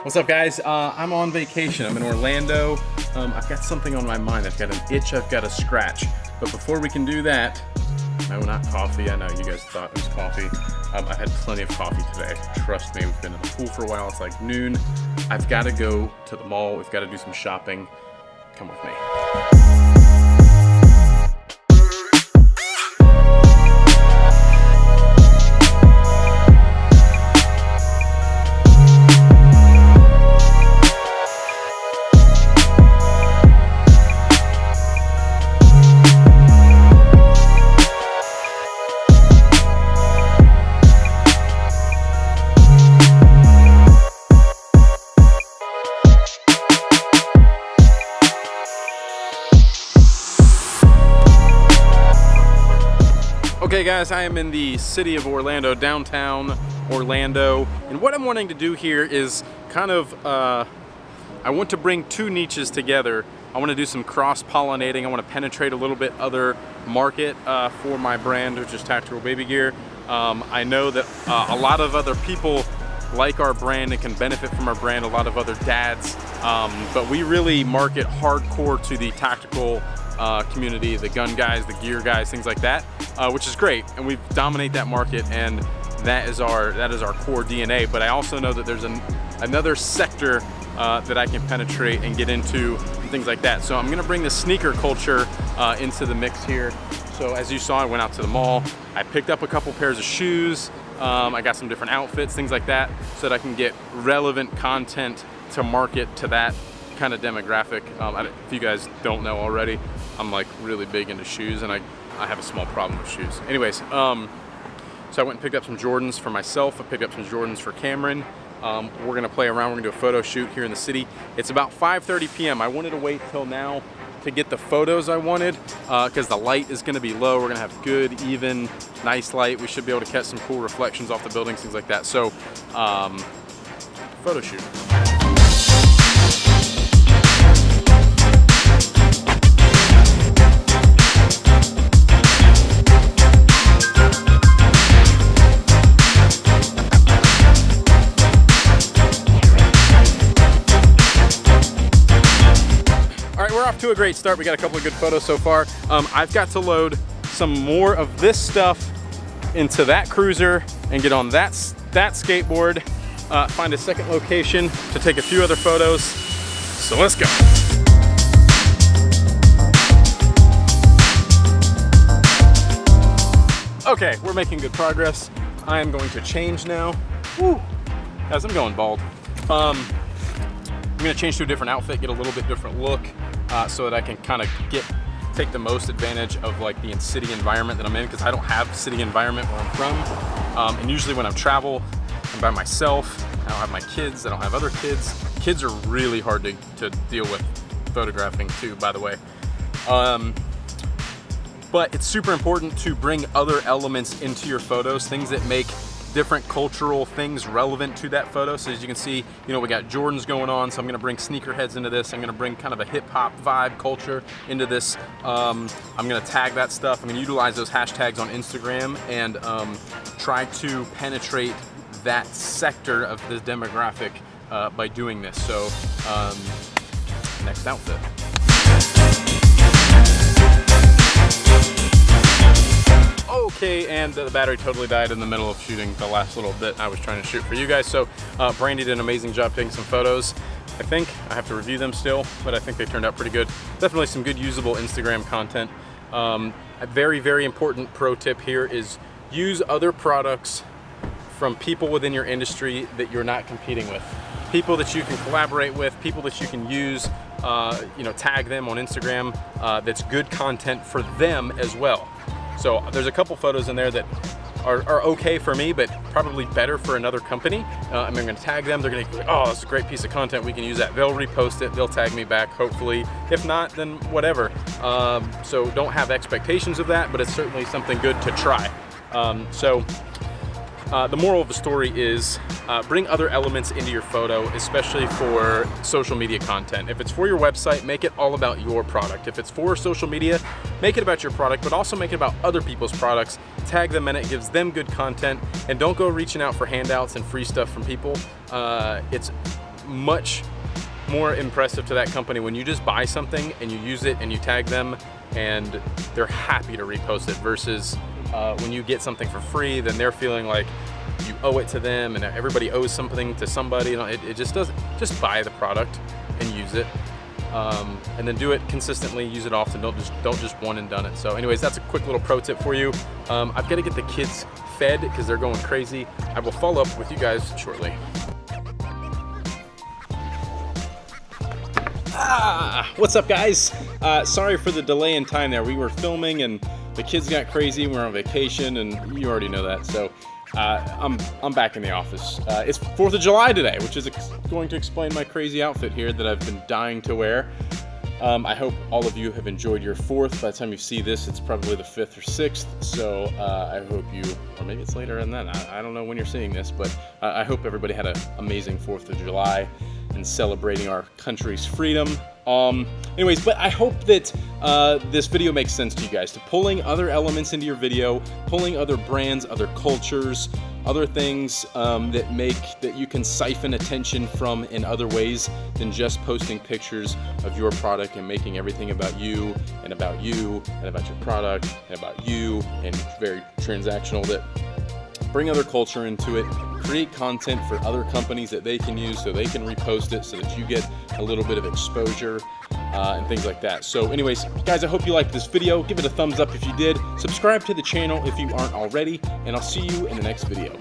What's up, guys? I'm on vacation. I'm in Orlando. I've got something on my mind. I've got an itch I've got to scratch. But before we can do that, no, not coffee. I know you guys thought it was coffee. I've had plenty of coffee today. Trust me, we've been in the pool for a while. It's like noon. I've got to go to the mall. We've got to do some shopping. Come with me. Okay guys, I am in the city of Orlando, downtown Orlando, and what I'm wanting to do here is kind of, I want to bring two niches together. I want to do some cross-pollinating. I want to penetrate a little bit other market for my brand, which is Tactical Baby Gear. I know that a lot of other people like our brand and can benefit from our brand, a lot of other dads, but we really market hardcore to the tactical community, the gun guys, the gear guys, things like that, which is great, and we dominate that market, and that is our core DNA. But I also know that there's another sector that I can penetrate and get into, and things like that. So I'm gonna bring the sneaker culture into the mix here. So as you saw, I went out to the mall. I picked up a couple pairs of shoes. I got some different outfits, things like that, so that I can get relevant content to market to that kind of demographic. If you guys don't know already, I'm like really big into shoes, and I have a small problem with shoes. Anyways, so I went and picked up some Jordans for myself. I picked up some Jordans for Cameron. We're gonna play around. We're gonna do a photo shoot here in the city. It's about 5:30 p.m. I wanted to wait till now to get the photos I wanted because the light is gonna be low. We're gonna have good, even, nice light. We should be able to catch some cool reflections off the buildings, things like that. So, photo shoot. We're off to a great start. We got a couple of good photos so far. I've got to load some more of this stuff into that cruiser and get on that skateboard, find a second location to take a few other photos. So let's go. Okay, we're making good progress. I am going to change now. Woo! Guys, I'm going bald. I'm gonna change to a different outfit, get a little bit different look, so that I can kind of take the most advantage of like the city environment that I'm in, because I don't have city environment where I'm from. And usually when I travel, I'm by myself. I don't have my kids. I don't have other kids. Kids are really hard to deal with photographing too, by the way. But it's super important to bring other elements into your photos, things that make different cultural things relevant to that photo. So as you can see, you know, we got Jordans going on, so I'm gonna bring sneakerheads into this. I'm gonna bring kind of a hip hop vibe culture into this. I'm gonna tag that stuff. I'm gonna utilize those hashtags on Instagram and try to penetrate that sector of the demographic by doing this. So next outfit. Okay, and the battery totally died in the middle of shooting the last little bit I was trying to shoot for you guys. So Brandy did an amazing job taking some photos. I think I have to review them still, but I think they turned out pretty good. Definitely some good usable Instagram content. A very, very important pro tip here is use other products from people within your industry that you're not competing with. People that you can collaborate with, people that you can use, you know, tag them on Instagram. That's good content for them as well. So there's a couple photos in there that are okay for me, but probably better for another company. I'm gonna tag them. They're gonna be like, oh, it's a great piece of content. We can use that. They'll repost it. They'll tag me back, hopefully. If not, then whatever. So don't have expectations of that, but it's certainly something good to try. The moral of the story is bring other elements into your photo, especially for social media content. If it's for your website, make it all about your product. If it's for social media, make it about your product, but also make it about other people's products. Tag them in it, gives them good content, and don't go reaching out for handouts and free stuff from people. It's much more impressive to that company when you just buy something and you use it and you tag them and they're happy to repost it, versus when you get something for free, then they're feeling like you owe it to them, and everybody owes something to somebody. You know, it just doesn't. Just buy the product and use it, and then do it consistently. Use it often. Don't just one and done it. So, anyways, that's a quick little pro tip for you. I've got to get the kids fed because they're going crazy. I will follow up with you guys shortly. What's up, guys? Sorry for the delay in time there. We were filming and the kids got crazy. We're on vacation, and you already know that. So I'm back in the office. It's 4th of July today, which is going to explain my crazy outfit here that I've been dying to wear. I hope all of you have enjoyed your 4th. By the time you see this, it's probably the 5th or 6th. So I hope you, or maybe it's later than that. I don't know when you're seeing this, but I hope everybody had an amazing 4th of July and celebrating our country's freedom. Anyways, but I hope that this video makes sense to you guys, to pulling other elements into your video, pulling other brands, other cultures, other things that you can siphon attention from in other ways than just posting pictures of your product and making everything about you and about you and about your product and about you and very transactional. That bring other culture into it, create content for other companies that they can use so they can repost it so that you get a little bit of exposure and things like that. So anyways, guys, I hope you liked this video. Give it a thumbs up if you did. Subscribe to the channel if you aren't already, and I'll see you in the next video.